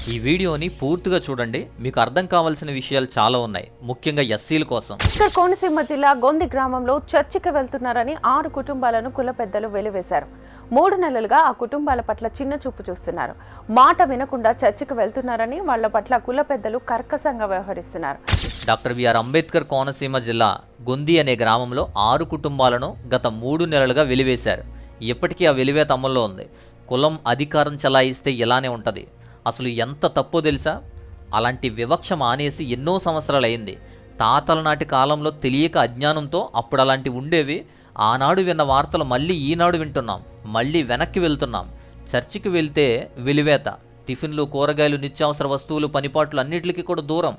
ఈ వీడియోని పూర్తిగా చూడండి, మీకు అర్థం కావాల్సిన విషయాలు చాలా ఉన్నాయి, ముఖ్యంగా ఎస్సీల కోసం. కోనసీమ జిల్లా గొంది గ్రామంలో చర్చికి వెళ్తున్నారని 6 కుటుంబాలను కుల పెద్దలు వెలివేశారు. 3 నెలలుగా ఆ కుటుంబాల పట్ల చిన్న చూపు చూస్తున్నారు. మాట వినకుండా చర్చికి వెళ్తున్నారని వాళ్ల పట్ల కుల పెద్దలు కర్కశంగా వ్యవహరిస్తున్నారు. డాక్టర్ బిఆర్ అంబేద్కర్ కోనసీమ జిల్లా గొంది అనే గ్రామంలో 6 కుటుంబాలను గత 3 నెలలుగా వెలివేశారు. ఇప్పటికీ ఆ వెలివేత అమల్లో ఉంది. కులం అధికారం చలాయిస్తే ఇలానే ఉంటుంది. అసలు ఎంత తప్పో తెలుసా? అలాంటి వివక్ష మానేసి ఎన్నో సంవత్సరాలు అయింది. తాతల నాటి కాలంలో తెలియక అజ్ఞానంతో అప్పుడు అలాంటివి ఉండేవి. ఆనాడు విన్న వార్తలు మళ్ళీ ఈనాడు వింటున్నాం, మళ్ళీ వెనక్కి వెళ్తున్నాం. చర్చికి వెళ్తే వెలివేత, టిఫిన్లు, కూరగాయలు, నిత్యావసర వస్తువులు, పనిపాట్లు అన్నిటికీ కూడా దూరం.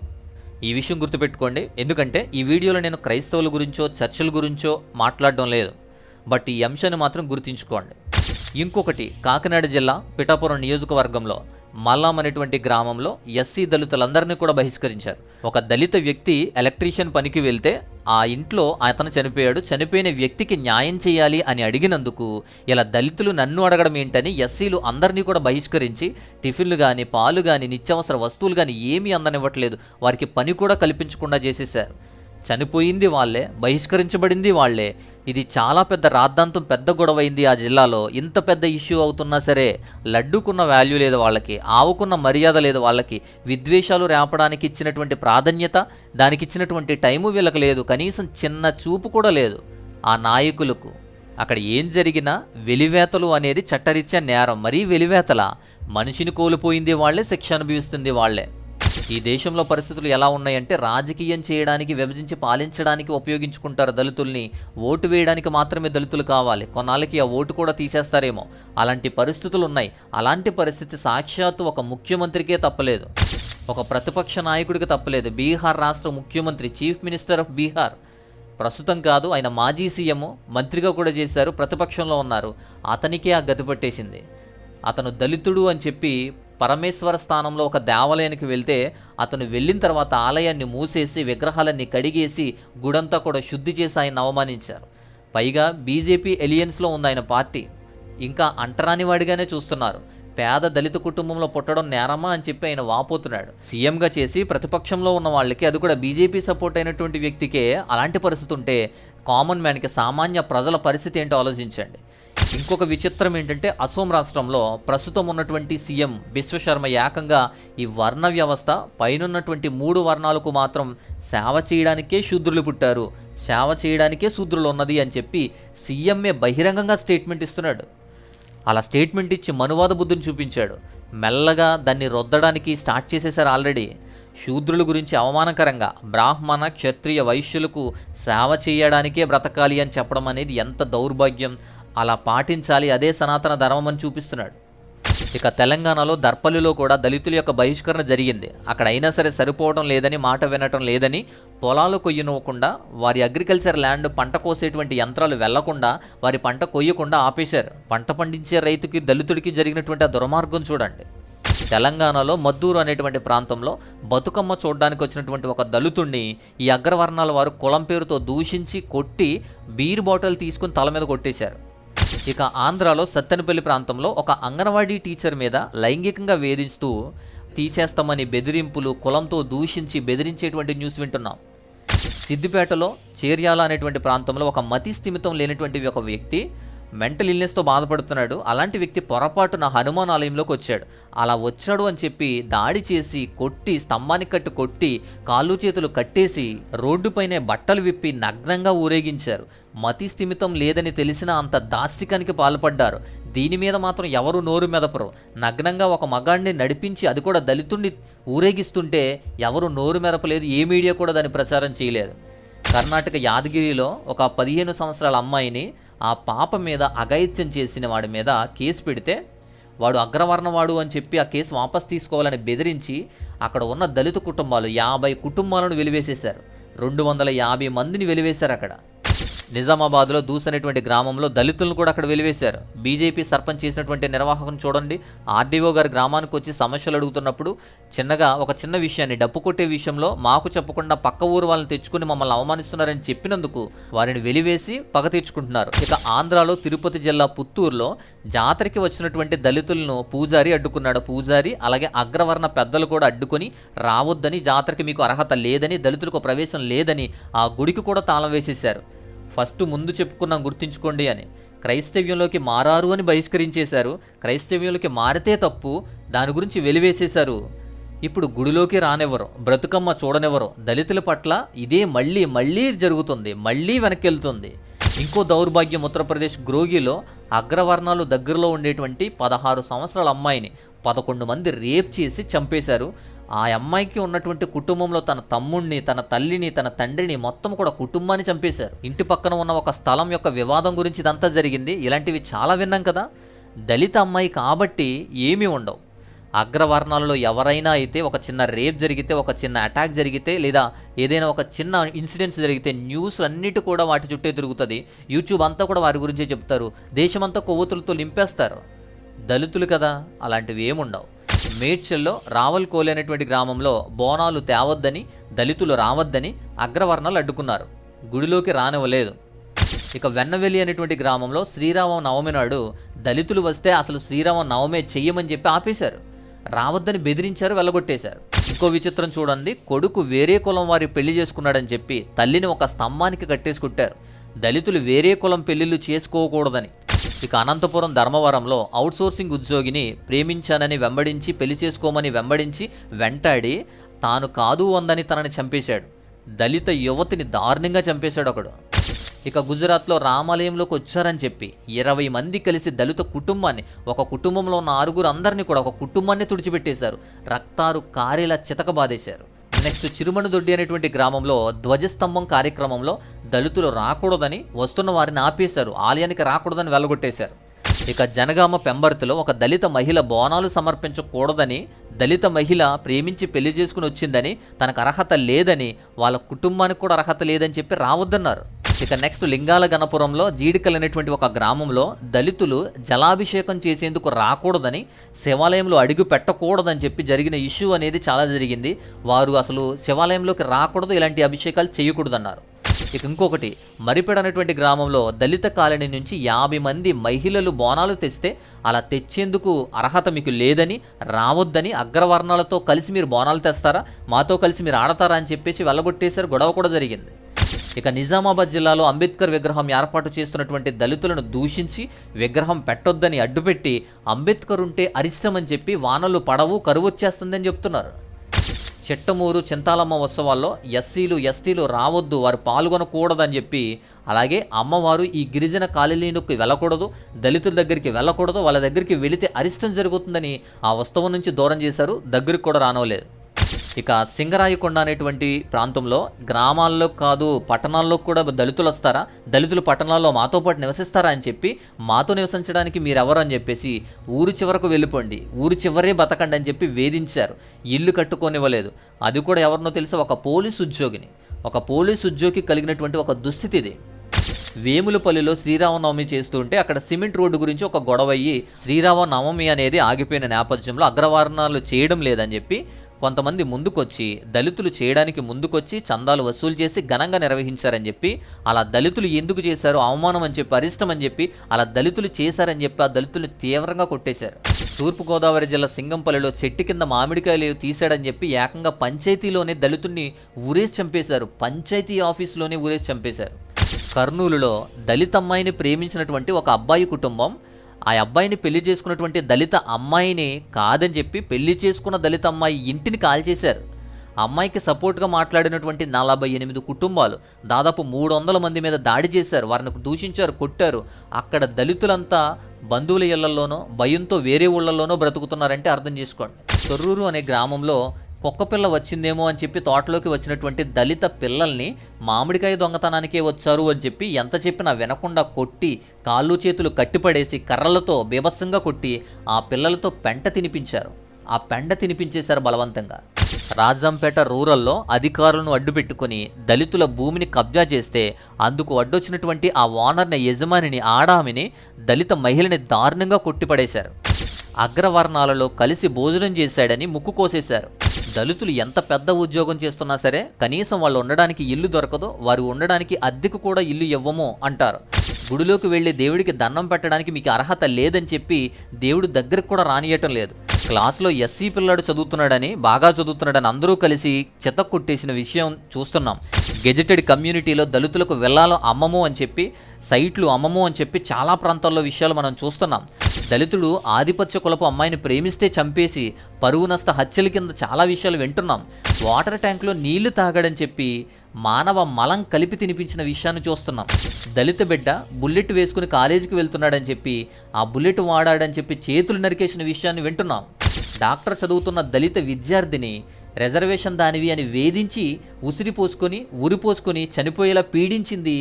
ఈ విషయం గుర్తుపెట్టుకోండి. ఎందుకంటే ఈ వీడియోలో నేను క్రైస్తవుల గురించో చర్చిల గురించో మాట్లాడడం లేదు, బట్ ఈ అంశాన్ని మాత్రం గుర్తుంచుకోండి. ఇంకొకటి, కాకినాడ జిల్లా పిఠాపురం నియోజకవర్గంలో మల్లాం అనేటువంటి గ్రామంలో ఎస్సీ దళితులందరినీ కూడా బహిష్కరించారు. ఒక దళిత వ్యక్తి ఎలక్ట్రీషియన్ పనికి వెళ్తే ఆ ఇంట్లో అతను చనిపోయాడు. చనిపోయిన వ్యక్తికి న్యాయం చేయాలి అని అడిగినందుకు ఇలా దళితులు నన్ను అడగడం ఏంటని ఎస్సీలు అందరినీ కూడా బహిష్కరించి టిఫిన్లు కానీ, పాలు కానీ, నిత్యావసర వస్తువులు కానీ ఏమీ అందనివ్వట్లేదు. వారికి పని కూడా కల్పించకుండా చేసేశారు. చనిపోయింది వాళ్ళే, బహిష్కరించబడింది వాళ్ళే. ఇది చాలా పెద్ద రాద్ధాంతం, పెద్ద గొడవైంది ఆ జిల్లాలో. ఇంత పెద్ద ఇష్యూ అవుతున్నా సరే లడ్డుకున్న వాల్యూ లేదు వాళ్ళకి, ఆవుకున్న మర్యాద లేదు వాళ్ళకి. విద్వేషాలు రేపడానికి ఇచ్చినటువంటి ప్రాధాన్యత, దానికి ఇచ్చినటువంటి టైము వీళ్ళకి లేదు. కనీసం చిన్న చూపు కూడా లేదు ఆ నాయకులకు. అక్కడ ఏం జరిగినా వెలివేతలు అనేది చట్టరీత్యా నేరం. మరీ వెలివేతల, మనిషిని కోల్పోయింది వాళ్ళే, శిక్ష అనుభవిస్తుంది వాళ్ళే. ఈ దేశంలో పరిస్థితులు ఎలా ఉన్నాయంటే రాజకీయం చేయడానికి, విభజించి పాలించడానికి ఉపయోగించుకుంటారు దళితుల్ని. ఓటు వేయడానికి మాత్రమే దళితులు కావాలి. కొన్నాళ్ళకి ఆ ఓటు కూడా తీసేస్తారేమో, అలాంటి పరిస్థితులు ఉన్నాయి. అలాంటి పరిస్థితి సాక్షాత్తు ఒక ముఖ్యమంత్రికే తప్పలేదు, ఒక ప్రతిపక్ష నాయకుడికి తప్పలేదు. బీహార్ రాష్ట్ర ముఖ్యమంత్రి, చీఫ్ మినిస్టర్ ఆఫ్ బీహార్, ప్రస్తుతం కాదు, ఆయన మాజీ సీఎం, మంత్రిగా కూడా చేశారు, ప్రతిపక్షంలో ఉన్నారు. అతనికే ఆ గతి పట్టేసింది. అతను దళితుడు అని చెప్పి పరమేశ్వర స్థానంలో ఒక దేవాలయానికి వెళ్తే అతను వెళ్ళిన తర్వాత ఆలయాన్ని మూసేసి, విగ్రహాలన్నీ కడిగేసి, గుడంతా కూడా శుద్ధి చేసి ఆయన అవమానించారు. పైగా బీజేపీ ఎలియన్స్లో ఉంది ఆయన పార్టీ. ఇంకా అంటరాని వాడిగానే చూస్తున్నారు. పేద దళిత కుటుంబంలో పుట్టడం నేరమా అని చెప్పి ఆయన వాపోతున్నాడు. సీఎంగా చేసి ప్రతిపక్షంలో ఉన్న వాళ్ళకి, అది కూడా బీజేపీ సపోర్ట్ అయినటువంటి వ్యక్తికే అలాంటి పరిస్థితి ఉంటే కామన్ మ్యాన్కి, సామాన్య ప్రజల పరిస్థితి ఏంటో ఆలోచించండి. ఇంకొక విచిత్రం ఏంటంటే అసోం రాష్ట్రంలో ప్రస్తుతం ఉన్నటువంటి సీఎం బిశ్వశర్మ ఏకంగా ఈ వర్ణ వ్యవస్థ పైనున్నటువంటి 3 వర్ణాలకు మాత్రం సేవ చేయడానికే శూద్రులు పుట్టారు, సేవ చేయడానికే శూద్రులు ఉన్నది అని చెప్పి సీఎంఏ బహిరంగంగా స్టేట్మెంట్ ఇస్తున్నాడు. అలా స్టేట్మెంట్ ఇచ్చి మనువాద బుద్ధిని చూపించాడు. మెల్లగా దాన్ని రొద్దడానికి స్టార్ట్ చేసేశారు ఆల్రెడీ. శూద్రుల గురించి అవమానకరంగా బ్రాహ్మణ, క్షత్రియ, వైశ్యులకు సేవ చేయడానికే బ్రతకాలి అని చెప్పడం అనేది ఎంత దౌర్భాగ్యం. అలా పాటించాలి, అదే సనాతన ధర్మం అని చూపిస్తున్నాడు. ఇక తెలంగాణలో దర్పల్లిలో కూడా దళితుల యొక్క బహిష్కరణ జరిగింది. అక్కడ అయినా సరే సరిపోవడం లేదని, మాట వినటం లేదని, పొలాలు కొయ్యనివ్వకుండా, వారి అగ్రికల్చర్ ల్యాండ్ పంట కోసేటువంటి యంత్రాలు వెళ్లకుండా, వారి పంట కొయ్యకుండా ఆపేశారు. పంట పండించే రైతుకి, దళితుడికి జరిగినటువంటి ఆ దుర్మార్గం చూడండి. తెలంగాణలో మద్దూరు అనేటువంటి ప్రాంతంలో బతుకమ్మ చూడడానికి వచ్చినటువంటి ఒక దళితుడిని ఈ అగ్రవర్ణాల వారు కులం పేరుతో దూషించి, కొట్టి, బీర్ బాటిల్ తీసుకుని తల మీద కొట్టేశారు. ఇక ఆంధ్రాలో సత్తెనపల్లి ప్రాంతంలో ఒక అంగన్వాడీ టీచర్ మీద లైంగికంగా వేధిస్తూ తీసేస్తామని బెదిరింపులు, కులంతో దూషించి బెదిరించేటువంటి న్యూస్ వింటున్నాం. సిద్దిపేటలో చేర్యాల అనేటువంటి ప్రాంతంలో ఒక మతి స్థిమితం లేనటువంటి ఒక వ్యక్తి మెంటల్ ఇల్నెస్తో బాధపడుతున్నాడు. అలాంటి వ్యక్తి పొరపాటున హనుమాన్ ఆలయంలోకి వచ్చాడు. అలా వచ్చాడు అని చెప్పి దాడి చేసి, కొట్టి, స్తంభానికి కట్టు కొట్టి, కాళ్ళు చేతులు కట్టేసి, రోడ్డుపైనే బట్టలు విప్పి నగ్నంగా ఊరేగించారు. మతి స్థిమితం లేదని తెలిసినా అంత దాష్టికానికి పాల్పడ్డారు. దీని మీద మాత్రం ఎవరు నోరు మెదపరు. నగ్నంగా ఒక మగాడిని నడిపించి, అది కూడా దళితుడిని ఊరేగిస్తుంటే ఎవరు నోరు మెదపలేదు. ఏ మీడియా కూడా దాన్ని ప్రచారం చేయలేదు. కర్ణాటక యాదగిరిలో ఒక 15 సంవత్సరాల అమ్మాయిని, ఆ పాప మీద అఘాయిత్యం చేసిన వాడి మీద కేసు పెడితే వాడు అగ్రవర్ణవాడు అని చెప్పి ఆ కేసు వాపస్ తీసుకోవాలని బెదిరించి అక్కడ ఉన్న దళిత కుటుంబాలు 50 కుటుంబాలను వెలివేసేశారు. 250 మందిని వెలివేశారు అక్కడ. నిజామాబాద్లో దూస్ అనేటువంటి గ్రామంలో దళితులను కూడా అక్కడ వెలివేశారు. బీజేపీ సర్పంచ్ చేసినటువంటి నిర్వాహకం చూడండి. ఆర్డీఓ గారి గ్రామానికి వచ్చి సమస్యలు అడుగుతున్నప్పుడు చిన్నగా ఒక చిన్న విషయాన్ని డప్పు కొట్టే విషయంలో మాకు చెప్పకుండా పక్క ఊరు వాళ్ళని తెచ్చుకుని మమ్మల్ని అవమానిస్తున్నారని చెప్పినందుకు వారిని వెలివేసి పగ తీర్చుకుంటున్నారు. ఇక ఆంధ్రాలో తిరుపతి జిల్లా పుత్తూరులో జాతరకి వచ్చినటువంటి దళితులను పూజారి అడ్డుకున్నాడు. పూజారి అలాగే అగ్రవర్ణ పెద్దలు కూడా అడ్డుకొని రావద్దని, జాతరకి మీకు అర్హత లేదని, దళితులకు ప్రవేశం లేదని ఆ గుడికి కూడా తాళం వేసేశారు. ఫస్ట్ ముందు చెప్పుకున్నాం గుర్తుంచుకోండి అని. క్రైస్తవ్యంలోకి మారారు అని బహిష్కరించేశారు. క్రైస్తవ్యంలోకి మారితే తప్పు, దాని గురించి వెలివేసేశారు. ఇప్పుడు గుడిలోకి రానివ్వరు, బ్రతుకమ్మ చూడనివ్వరు. దళితుల పట్ల ఇదే మళ్ళీ జరుగుతుంది, మళ్ళీ వెనక్కి వెళ్తుంది. ఇంకో దౌర్భాగ్యం ఉత్తరప్రదేశ్ గ్రోగిలో అగ్రవర్ణాలు దగ్గరలో ఉండేటువంటి 16 సంవత్సరాల అమ్మాయిని 11 మంది రేప్ చేసి చంపేశారు. ఆ అమ్మాయికి ఉన్నటువంటి కుటుంబంలో తన తమ్ముడిని, తన తల్లిని, తన తండ్రిని, మొత్తం కూడా కుటుంబాన్ని చంపేశారు. ఇంటి పక్కన ఉన్న ఒక స్థలం యొక్క వివాదం గురించి ఇదంతా జరిగింది. ఇలాంటివి చాలా విన్నాం కదా. దళిత అమ్మాయి కాబట్టి ఏమీ ఉండవు. అగ్రవర్ణాలలో ఎవరైనా అయితే ఒక చిన్న రేప్ జరిగితే, ఒక చిన్న అటాక్ జరిగితే, లేదా ఏదైనా ఒక చిన్న ఇన్సిడెంట్స్ జరిగితే న్యూస్ అన్నిటి కూడా వాటి చుట్టే తిరుగుతుంది. యూట్యూబ్ అంతా కూడా వారి గురించే చెప్తారు. దేశమంతా కొవ్వొత్తులతో నింపేస్తారు. దళితులు కదా, అలాంటివి ఏముండవు. మేడ్చల్లో రావల్కోలి అనేటువంటి గ్రామంలో బోనాలు తేవద్దని, దళితులు రావద్దని అగ్రవర్ణాలు అడ్డుకున్నారు. గుడిలోకి రానివ్వలేదు. ఇక వెన్నవెల్లి అనేటువంటి గ్రామంలో శ్రీరామ నవమి నాడు దళితులు వస్తే అసలు శ్రీరామ నవమే చెయ్యమని చెప్పి ఆపేశారు. రావద్దని బెదిరించారు, వెళ్ళగొట్టేశారు. ఇంకో విచిత్రం చూడండి. కొడుకు వేరే కులం వారి పెళ్లి చేసుకున్నాడని చెప్పి తల్లిని ఒక స్తంభానికి కట్టేసుకుంటారు. దళితులు వేరే కులం పెళ్లిళ్ళు చేసుకోకూడదని. ఇక అనంతపురం ధర్మవరంలో అవుట్సోర్సింగ్ ఉద్యోగిని ప్రేమించానని వెంబడించి, పెళ్లి చేసుకోమని వెంబడించి, వెంటాడి తాను కాదు అందని తనని చంపేశాడు. దళిత యువతిని దారుణంగా చంపేశాడు ఒకడు. ఇక గుజరాత్లో రామాలయంలోకి వచ్చారని చెప్పి 20 మంది కలిసి దళిత కుటుంబాన్ని, ఒక కుటుంబంలో ఉన్న 6 అందరినీ కూడా ఒక కుటుంబాన్ని తుడిచిపెట్టేశారు. రక్తారు కారేలా చితకబాదేశారు. నెక్స్ట్ చిరుమణదొడ్డి అనేటువంటి గ్రామంలో ధ్వజస్తంభం కార్యక్రమంలో దళితులు రాకూడదని వస్తున్న వారిని ఆపేశారు. ఆలయానికి రాకూడదని వెళ్ళగొట్టేశారు. ఇక జనగామ పెంబర్తిలో ఒక దళిత మహిళ బోనాలు సమర్పించకూడదని, దళిత మహిళ ప్రేమించి పెళ్లి చేసుకుని వచ్చిందని, తనకు అర్హత లేదని, వాళ్ళ కుటుంబానికి కూడా అర్హత లేదని చెప్పి రావద్దన్నారు. ఇక నెక్స్ట్ లింగాల గణపురంలో జీడికల్ అనేటువంటి ఒక గ్రామంలో దళితులు జలాభిషేకం చేసేందుకు రాకూడదని, శివాలయంలో అడుగు పెట్టకూడదని చెప్పి జరిగిన ఇష్యూ అనేది చాలా జరిగింది. వారు అసలు శివాలయంలోకి రాకూడదు, ఇలాంటి అభిషేకాలు చేయకూడదన్నారు. ఇక ఇంకొకటి మరిపెడ అనేటువంటి గ్రామంలో దళిత కాలనీ నుంచి 50 మంది మహిళలు బోనాలు తెస్తే అలా తెచ్చేందుకు అర్హత మీకు లేదని, రావద్దని, అగ్రవర్ణాలతో కలిసి మీరు బోనాలు తెస్తారా, మాతో కలిసి మీరు ఆడతారా అని చెప్పేసి వెళ్ళగొట్టేశారు. గొడవ కూడా జరిగింది. ఇక నిజామాబాద్ జిల్లాలో అంబేద్కర్ విగ్రహం ఏర్పాటు చేస్తున్నటువంటి దళితులను దూషించి విగ్రహం పెట్టొద్దని అడ్డుపెట్టి, అంబేద్కర్ ఉంటే అరిష్టమని చెప్పి వానలు పడవు, కరువు వచ్చేస్తుందని చెప్తున్నారు. చిట్టమూరు చింతాలమ్మ ఉత్సవాల్లో ఎస్సీలు, ఎస్టీలు రావద్దు, వారు పాల్గొనకూడదని చెప్పి, అలాగే అమ్మవారు ఈ గిరిజన కాలనీలకు వెళ్ళకూడదు, దళితుల దగ్గరికి వెళ్ళకూడదు, వాళ్ళ దగ్గరికి వెళితే అరిష్టం జరుగుతుందని ఆ ఉత్సవం నుంచి దూరం చేశారు. దగ్గరికి కూడా రానవలేదు. ఇక సింగరాయకొండ అనేటువంటి ప్రాంతంలో గ్రామాల్లో కాదు పట్టణాల్లో కూడా దళితులు వస్తారా, దళితులు పట్టణాల్లో మాతో పాటు నివసిస్తారా అని చెప్పి, మాతో నివసించడానికి మీరెవరు అని చెప్పేసి ఊరు చివరకు వెళ్ళిపోండి, ఊరు చివరే బతకండి అని చెప్పి వేధించారు. ఇల్లు కట్టుకోనివ్వలేదు. అది కూడా ఎవరినో తెలుసా, ఒక పోలీసు ఉద్యోగిని. ఒక పోలీసు ఉద్యోగి కలిగినటువంటి ఒక దుస్థితి ఇది. వేములపల్లిలో శ్రీరామనవమి చేస్తుంటే అక్కడ సిమెంట్ రోడ్డు గురించి ఒక గొడవ అయ్యి శ్రీరామనవమి అనేది ఆగిపోయిన నేపథ్యంలో అగ్రవర్ణాలు చేయడం లేదని చెప్పి కొంతమంది ముందుకొచ్చి, దళితులు చేయడానికి ముందుకొచ్చి చందాలు వసూలు చేసి ఘనంగా నిర్వహించారని చెప్పి, అలా దళితులు ఎందుకు చేశారు, అవమానం అని చెప్పి, అరిష్టం అని చెప్పి, అలా దళితులు చేశారని చెప్పి ఆ దళితులు తీవ్రంగా కొట్టేశారు. తూర్పుగోదావరి జిల్లా సింగంపల్లిలో చెట్టు కింద మామిడికాయలు తీశాడని చెప్పి ఏకంగా పంచాయతీలోనే దళితుల్ని ఊరేసి చంపేశారు. పంచాయతీ ఆఫీసులోనే ఊరేసి చంపేశారు. కర్నూలులో దళిత అమ్మాయిని ప్రేమించినటువంటి ఒక అబ్బాయి కుటుంబం ఆ అబ్బాయిని పెళ్లి చేసుకున్నటువంటి దళిత అమ్మాయిని కాదని చెప్పి పెళ్లి చేసుకున్న దళిత అమ్మాయి ఇంటిని కాల్చేశారు. అమ్మాయికి సపోర్ట్గా మాట్లాడినటువంటి 48 కుటుంబాలు దాదాపు 300 మంది మీద దాడి చేశారు. వారిని దూషించారు, కొట్టారు. అక్కడ దళితులంతా బంధువుల ఇళ్లలోనో భయంతో వేరే ఊళ్ళల్లోనో బ్రతుకుతున్నారంటే అర్థం చేసుకోండి. తొర్రూరు అనే గ్రామంలో కుక్కపిల్ల వచ్చిందేమో అని చెప్పి తోటలోకి వచ్చినటువంటి దళిత పిల్లల్ని మామిడికాయ దొంగతనానికే వచ్చారు అని చెప్పి ఎంత చెప్పినా వినకుండా కొట్టి, కాళ్ళు చేతులు కట్టిపడేసి కర్రలతో బీభత్సంగా కొట్టి ఆ పిల్లలతో పెంట తినిపించారు. ఆ పెంట తినిపించేశారు బలవంతంగా. రాజంపేట రూరల్లో అధికారులను అడ్డుపెట్టుకుని దళితుల భూమిని కబ్జా చేస్తే అందుకు అడ్డొచ్చినటువంటి ఆ ఓనర్ని, యజమానిని, ఆడామిని, దళిత మహిళని దారుణంగా కొట్టిపడేశారు. అగ్రవర్ణాలలో కలిసి భోజనం చేశాడని ముక్కు కోసేశారు. దళితులు ఎంత పెద్ద ఉద్యోగం చేస్తున్నా సరే కనీసం వాళ్ళు ఉండడానికి ఇల్లు దొరకదో, వారు ఉండడానికి అద్దెకు కూడా ఇల్లు ఇవ్వము అంటారు. గుడిలోకి వెళ్ళి దేవుడికి దండం పెట్టడానికి మీకు అర్హత లేదని చెప్పి దేవుడు దగ్గరకు కూడా రానియటం లేదు. క్లాసులో ఎస్సీ పిల్లాడు చదువుతున్నాడని, బాగా చదువుతున్నాడని అందరూ కలిసి చెత్త కొట్టేసిన విషయం చూస్తున్నాం. గెజెటెడ్ కమ్యూనిటీలో దళితులకు వెళ్ళాలో అమ్మము అని చెప్పి, సైట్లు అమ్మము అని చెప్పి చాలా ప్రాంతాల్లో విషయాలు మనం చూస్తున్నాం. దళితుడు ఆధిపత్య కులపు అమ్మాయిని ప్రేమిస్తే చంపేసి పరువు నష్ట హత్యల కింద చాలా విషయాలు వింటున్నాం. వాటర్ ట్యాంక్లో నీళ్లు తాగాడని చెప్పి మానవ మలం కలిపి తినిపించిన విషయాన్ని చూస్తున్నాం. దళిత బిడ్డ బుల్లెట్ వేసుకుని కాలేజీకి వెళ్తున్నాడని చెప్పి, ఆ బుల్లెట్ వాడాడని చెప్పి చేతులు నరికేసిన విషయాన్ని వింటున్నాం. డాక్టర్ చదువుతున్న దళిత విద్యార్థిని రిజర్వేషన్ దానివి అని వేధించి ఉరిపోసుకొని చనిపోయేలా పీడించింది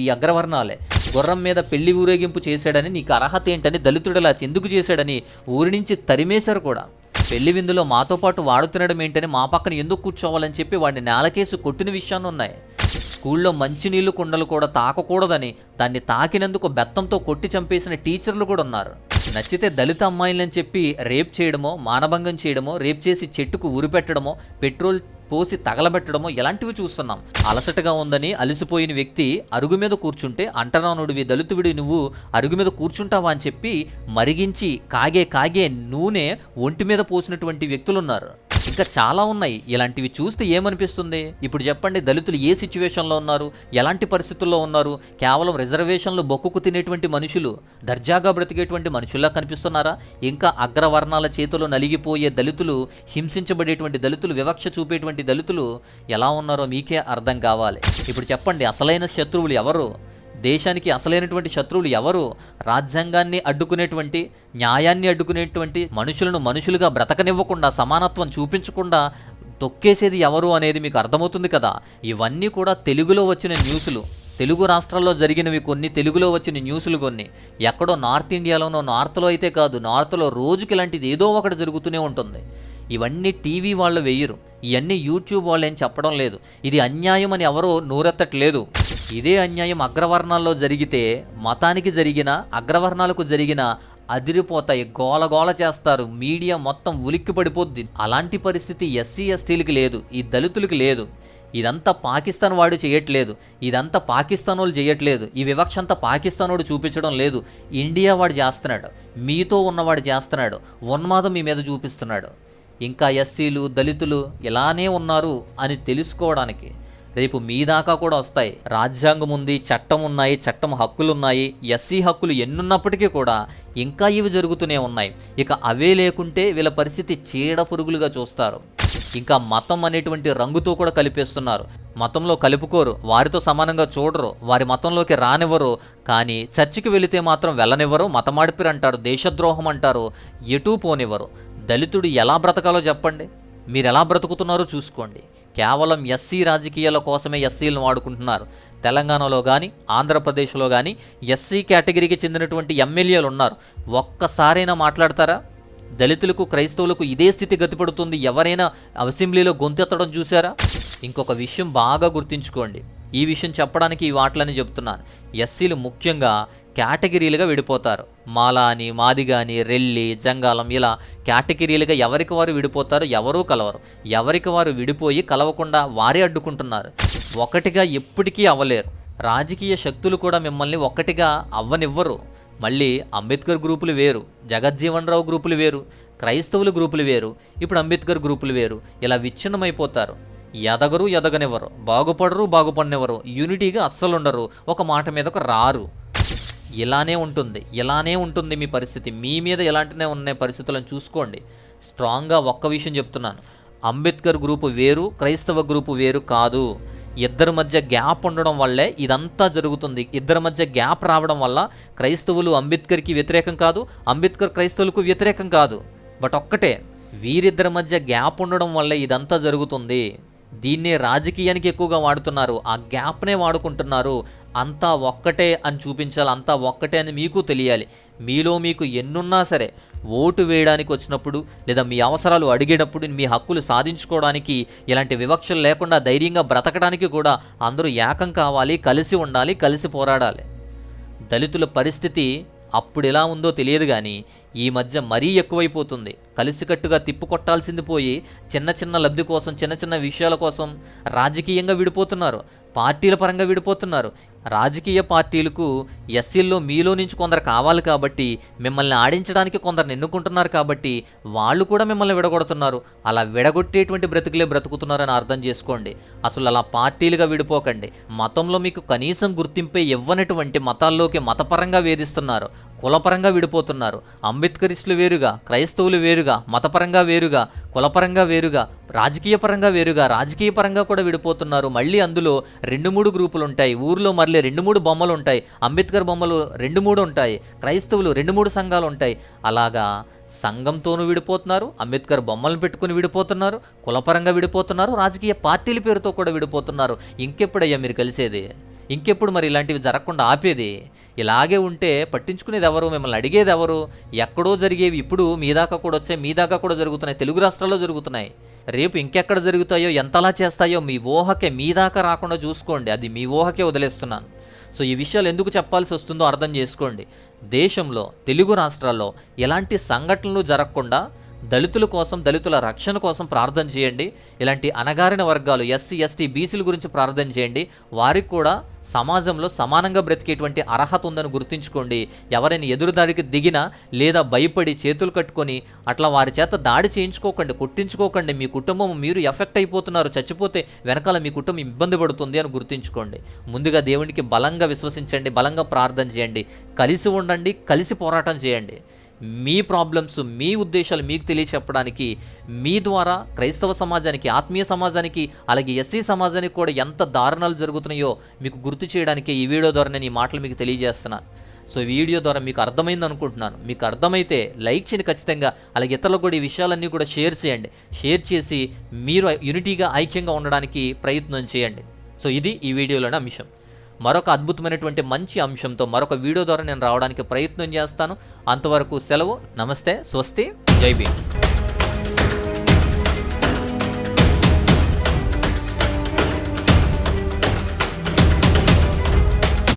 ఈ అగ్రవర్ణాలే. గుర్రం మీద పెళ్లి ఊరేగింపు చేశాడని, నీకు అర్హత ఏంటని, దళితుడలా ఎందుకు చేశాడని ఊరి నుంచి తరిమేశారు కూడా. పెళ్లి విందులో మాతో పాటు వాడుతునడం ఏంటని, మా పక్కన ఎందుకు కూర్చోవాలని చెప్పి వాడిని నేలకేసి కొట్టిన విషయాన్ని ఉన్నాయి. స్కూల్లో మంచినీళ్ళు కుండలు కూడా తాకకూడదని దాన్ని తాకినందుకు బెత్తంతో కొట్టి చంపేసిన టీచర్లు కూడా ఉన్నారు. నచ్చితే దళిత అమ్మాయిలని చెప్పి రేప్ చేయడమో, మానభంగం చేయడమో, రేప్ చేసి చెట్టుకు ఉరిపెట్టడమో, పెట్రోల్ పోసి తగలబెట్టడమో ఇలాంటివి చూస్తున్నాం. అలసటగా ఉందని అలసిపోయిన వ్యక్తి అరుగు మీద కూర్చుంటే అంటరానుడివి, దళితుడివి, నువ్వు అరుగు మీద కూర్చుంటావా అని చెప్పి మరిగించి కాగే నూనె ఒంటి మీద పోసినటువంటి వ్యక్తులున్నారు. ఇంకా చాలా ఉన్నాయి. ఇలాంటివి చూస్తే ఏమనిపిస్తుంది? ఇప్పుడు చెప్పండి, దళితులు ఏ సిచ్యువేషన్లో ఉన్నారు, ఎలాంటి పరిస్థితుల్లో ఉన్నారు? కేవలం రిజర్వేషన్లు బొక్కుకు తినేటువంటి మనుషులు, దర్జాగా బ్రతికేటువంటి మనుషుల్లా కనిపిస్తున్నారా? ఇంకా అగ్రవర్ణాల చేతిలో నలిగిపోయే దళితులు, హింసించబడేటువంటి దళితులు, వివక్ష చూపేటువంటి దళితులు ఎలా ఉన్నారో మీకే అర్థం కావాలి. ఇప్పుడు చెప్పండి, అసలైన శత్రువులు ఎవరు? దేశానికి అసలైనటువంటి శత్రువులు ఎవరు? రాజ్యాంగాన్ని అడ్డుకునేటువంటి, న్యాయాన్ని అడ్డుకునేటువంటి, మనుషులను మనుషులుగా బ్రతకనివ్వకుండా, సమానత్వం చూపించకుండా తొక్కేసేది ఎవరు అనేది మీకు అర్థమవుతుంది కదా. ఇవన్నీ కూడా తెలుగులో వచ్చిన న్యూస్లు, తెలుగు రాష్ట్రాల్లో జరిగినవి కొన్ని, తెలుగులో వచ్చిన న్యూస్లు కొన్ని. ఎక్కడో నార్త్ ఇండియాలోనో, నార్త్లో అయితే కాదు, నార్త్లో రోజుకి ఇలాంటిది ఏదో ఒకటి జరుగుతూనే ఉంటుంది. ఇవన్నీ టీవీ వాళ్ళు వేయరు, ఇవన్నీ యూట్యూబ్ వాళ్ళు ఏం చెప్పడం లేదు. ఇది అన్యాయం అని ఎవరో నోరెత్తట్లేదు. ఇదే అన్యాయం అగ్రవర్ణాల్లో జరిగితే, మతానికి జరిగిన, అగ్రవర్ణాలకు జరిగిన అదిరిపోతాయి, గోలగోల చేస్తారు, మీడియా మొత్తం ఉలిక్కి పడిపోద్ది. అలాంటి పరిస్థితి ఎస్సీ ఎస్టీలకి లేదు, ఈ దళితులకి లేదు. ఇదంతా పాకిస్తాన్ వాడు చేయట్లేదు, ఇదంతా పాకిస్తాన్ వాళ్ళు చేయట్లేదు, ఈ వివక్ష అంతా పాకిస్తాన్ వాడు చూపించడం లేదు, ఇండియా వాడు చేస్తున్నాడు, మీతో ఉన్నవాడు చేస్తున్నాడు, ఉన్మాదం మీ మీద చూపిస్తున్నాడు. ఇంకా ఎస్సీలు, దళితులు ఇలానే ఉన్నారు అని తెలుసుకోవడానికి రేపు మీ దాకా కూడా వస్తాయి. రాజ్యాంగం ఉంది, చట్టం ఉన్నాయి, చట్టం హక్కులు ఉన్నాయి. ఎస్సీ హక్కులు ఎన్నున్నప్పటికీ కూడా ఇంకా ఇవి జరుగుతూనే ఉన్నాయి. ఇక అవే లేకుంటే వీళ్ళ పరిస్థితి చీడ పురుగులుగా చూస్తారు. ఇంకా మతం అనేటువంటి రంగుతో కూడా కలిపేస్తున్నారు. మతంలో కలుపుకోరు, వారితో సమానంగా చూడరు, వారి మతంలోకి రానివ్వరు. కానీ చర్చికి వెళితే మాత్రం వెళ్ళనివ్వరు, మతమాడిపిరు అంటారు, దేశద్రోహం అంటారు, ఎటూ పోనివ్వరు. దళితుడు ఎలా బ్రతకాలో చెప్పండి, మీరు ఎలా బ్రతుకుతున్నారో చూసుకోండి. కేవలం ఎస్సీ రాజకీయాల కోసమే ఎస్సీలను వాడుకుంటున్నారు. తెలంగాణలో కానీ, ఆంధ్రప్రదేశ్లో కానీ ఎస్సీ కేటగిరీకి చెందినటువంటి ఎమ్మెల్యేలు ఉన్నారు. ఒక్కసారైనా మాట్లాడతారా? దళితులకు, క్రైస్తవులకు ఇదే స్థితి గతిపడుతుంది. ఎవరైనా అసెంబ్లీలో గొంతెత్తడం చూసారా? ఇంకొక విషయం బాగా గుర్తుంచుకోండి, ఈ విషయం చెప్పడానికి ఈ వాటిలని చెప్తున్నాను. ఎస్సీలు ముఖ్యంగా కేటగిరీలుగా విడిపోతారు. మాల అని, మాదిగా అని, రెల్లి, జంగాలం, ఇలా కేటగిరీలుగా ఎవరికి వారు విడిపోతారు, ఎవరూ కలవరు. ఎవరికి వారు విడిపోయి కలవకుండా వారే అడ్డుకుంటున్నారు. ఒకటిగా ఎప్పటికీ అవ్వలేరు. రాజకీయ శక్తులు కూడా మిమ్మల్ని ఒక్కటిగా అవ్వనివ్వరు. మళ్ళీ అంబేద్కర్ గ్రూపులు వేరు, జగజ్జీవన్ రావు గ్రూపులు వేరు, క్రైస్తవుల గ్రూపులు వేరు, ఇప్పుడు అంబేద్కర్ గ్రూపులు వేరు. ఇలా విచ్ఛిన్నమైపోతారు. ఎదగనివ్వరు, బాగుపడనివ్వరు, యూనిటీగా అస్సలుండరు, ఒక మాట మీదకు రారు. ఇలానే ఉంటుంది మీ పరిస్థితి. మీ మీద ఎలాంటినే ఉన్నాయి పరిస్థితులను చూసుకోండి. స్ట్రాంగ్గా ఒక్క విషయం చెప్తున్నాను, అంబేద్కర్ గ్రూపు వేరు, క్రైస్తవ గ్రూపు వేరు కాదు. ఇద్దరి మధ్య గ్యాప్ ఉండడం వల్లే ఇదంతా జరుగుతుంది. ఇద్దరి మధ్య గ్యాప్ రావడం వల్ల క్రైస్తవులు అంబేద్కర్కి వ్యతిరేకం కాదు, అంబేద్కర్ క్రైస్తవులకు వ్యతిరేకం కాదు. బట్ ఒక్కటే, వీరిద్దరి మధ్య గ్యాప్ ఉండడం వల్లే ఇదంతా జరుగుతుంది. దీన్నే రాజకీయానికి ఎక్కువగా వాడుతున్నారు, ఆ గ్యాప్నే వాడుకుంటున్నారు. అంతా ఒక్కటే అని చూపించాలి, అంతా ఒక్కటే అని మీకు తెలియాలి. మీలో మీకు ఎన్నున్నా సరే ఓటు వేయడానికి వచ్చినప్పుడు లేదా మీ అవసరాలు అడిగేటప్పుడు మీ హక్కులు సాధించుకోవడానికి ఇలాంటి వివక్షలు లేకుండా ధైర్యంగా బ్రతకడానికి కూడా అందరూ ఏకం కావాలి, కలిసి ఉండాలి, కలిసి పోరాడాలి. దళితుల పరిస్థితి అప్పుడు ఎలా ఉందో తెలియదు కానీ ఈ మధ్య మరీ ఎక్కువైపోతుంది. కలిసికట్టుగా తిప్పుకొట్టాల్సింది పోయి చిన్న చిన్న లబ్ధి కోసం, చిన్న చిన్న విషయాల కోసం రాజకీయంగా విడిపోతున్నారు, పార్టీల పరంగా విడిపోతున్నారు. రాజకీయ పార్టీలకు ఎస్సీల్లో మీలో నుంచి కొందరు కావాలి కాబట్టి, మిమ్మల్ని ఆడించడానికి కొందరు ఎన్నుకుంటున్నారు కాబట్టి వాళ్ళు కూడా మిమ్మల్ని విడగొడుతున్నారు. అలా విడగొట్టేటువంటి బ్రతుకులే బ్రతుకుతున్నారని అర్థం చేసుకోండి. అసలు అలా పార్టీలుగా విడిపోకండి. మతంలో మీకు కనీసం గుర్తింపే ఇవ్వనటువంటి మతాల్లోకి మతపరంగా వేధిస్తున్నారు, కులపరంగా విడిపోతున్నారు. అంబేద్కరిస్టులు వేరుగా, క్రైస్తవులు వేరుగా, మతపరంగా వేరుగా, కులపరంగా వేరుగా, రాజకీయ పరంగా కూడా విడిపోతున్నారు. మళ్ళీ అందులో 2-3 గ్రూపులు ఉంటాయి. ఊర్లో మళ్ళీ 2-3 బొమ్మలు ఉంటాయి. అంబేద్కర్ బొమ్మలు 2-3 ఉంటాయి. క్రైస్తవులు 2-3 సంఘాలు ఉంటాయి. అలాగా సంఘంతోనూ విడిపోతున్నారు, అంబేద్కర్ బొమ్మలను పెట్టుకుని విడిపోతున్నారు, కులపరంగా విడిపోతున్నారు, రాజకీయ పార్టీల పేరుతో కూడా విడిపోతున్నారు. ఇంకెప్పుడయ్యా మీరు కలిసేది? ఇంకెప్పుడు మరి ఇలాంటివి జరగకుండా ఆపేది? ఇలాగే ఉంటే పట్టించుకునేది ఎవరు? మిమ్మల్ని అడిగేది ఎవరు? ఎక్కడో జరిగేవి ఇప్పుడు మీ దాకా కూడా వచ్చాయి, మీ దాకా కూడా జరుగుతున్నాయి, తెలుగు రాష్ట్రాల్లో జరుగుతున్నాయి. రేపు ఇంకెక్కడ జరుగుతాయో, ఎంతలా చేస్తాయో మీ ఊహకే, మీ దాకా రాకుండా చూసుకోండి. అది మీ ఊహకే వదిలేస్తున్నాను. సో ఈ విషయాలు ఎందుకు చెప్పాల్సి వస్తుందో అర్థం చేసుకోండి. దేశంలో, తెలుగు రాష్ట్రాల్లో ఎలాంటి సంఘటనలు జరగకుండా దళితుల కోసం, దళితుల రక్షణ కోసం ప్రార్థన చేయండి. ఇలాంటి అణగారిన వర్గాలు ఎస్సీ, ఎస్టీ, బీసీల గురించి ప్రార్థన చేయండి. వారికి కూడా సమాజంలో సమానంగా బ్రతికేటువంటి అర్హత ఉందని గుర్తుంచుకోండి. ఎవరైనా ఎదురుదాడికి దిగినా లేదా భయపడి చేతులు కట్టుకొని అట్లా వారి చేత దాడి చేయించుకోకండి, కొట్టించుకోకండి. మీ కుటుంబం, మీరు ఎఫెక్ట్ అయిపోతున్నారు. చచ్చిపోతే వెనకాల మీ కుటుంబం ఇబ్బంది పడుతుంది అని గుర్తుంచుకోండి. ముందుగా దేవునికి బలంగా విశ్వసించండి, బలంగా ప్రార్థన చేయండి, కలిసి ఉండండి, కలిసి పోరాటం చేయండి. మీ ప్రాబ్లమ్స్, మీ ఉద్దేశాలు మీకు తెలియచెప్పడానికి మీ ద్వారా క్రైస్తవ సమాజానికి, ఆత్మీయ సమాజానికి, అలాగే ఎస్సీ సమాజానికి కూడా ఎంత దారుణాలు జరుగుతున్నాయో మీకు గుర్తు చేయడానికి ఈ వీడియో ద్వారా నేను ఈ మాటలు మీకు తెలియజేస్తున్నాను. సో ఈ వీడియో ద్వారా మీకు అర్థమైంది అనుకుంటున్నాను. మీకు అర్థమైతే లైక్ చేయండి ఖచ్చితంగా. అలాగే ఇతరులకు కూడా ఈ విషయాలన్నీ కూడా షేర్ చేయండి. షేర్ చేసి మీరు యూనిటీగా, ఐక్యంగా ఉండడానికి ప్రయత్నం చేయండి. సో ఇది ఈ వీడియోలోని అంశం. మరొక అద్భుతమైనటువంటి మంచి అంశంతో మరొక వీడియో ద్వారా నేను రావడానికి ప్రయత్నం చేస్తాను. అంతవరకు సెలవు. నమస్తే, స్వస్తి, జై భీమ్.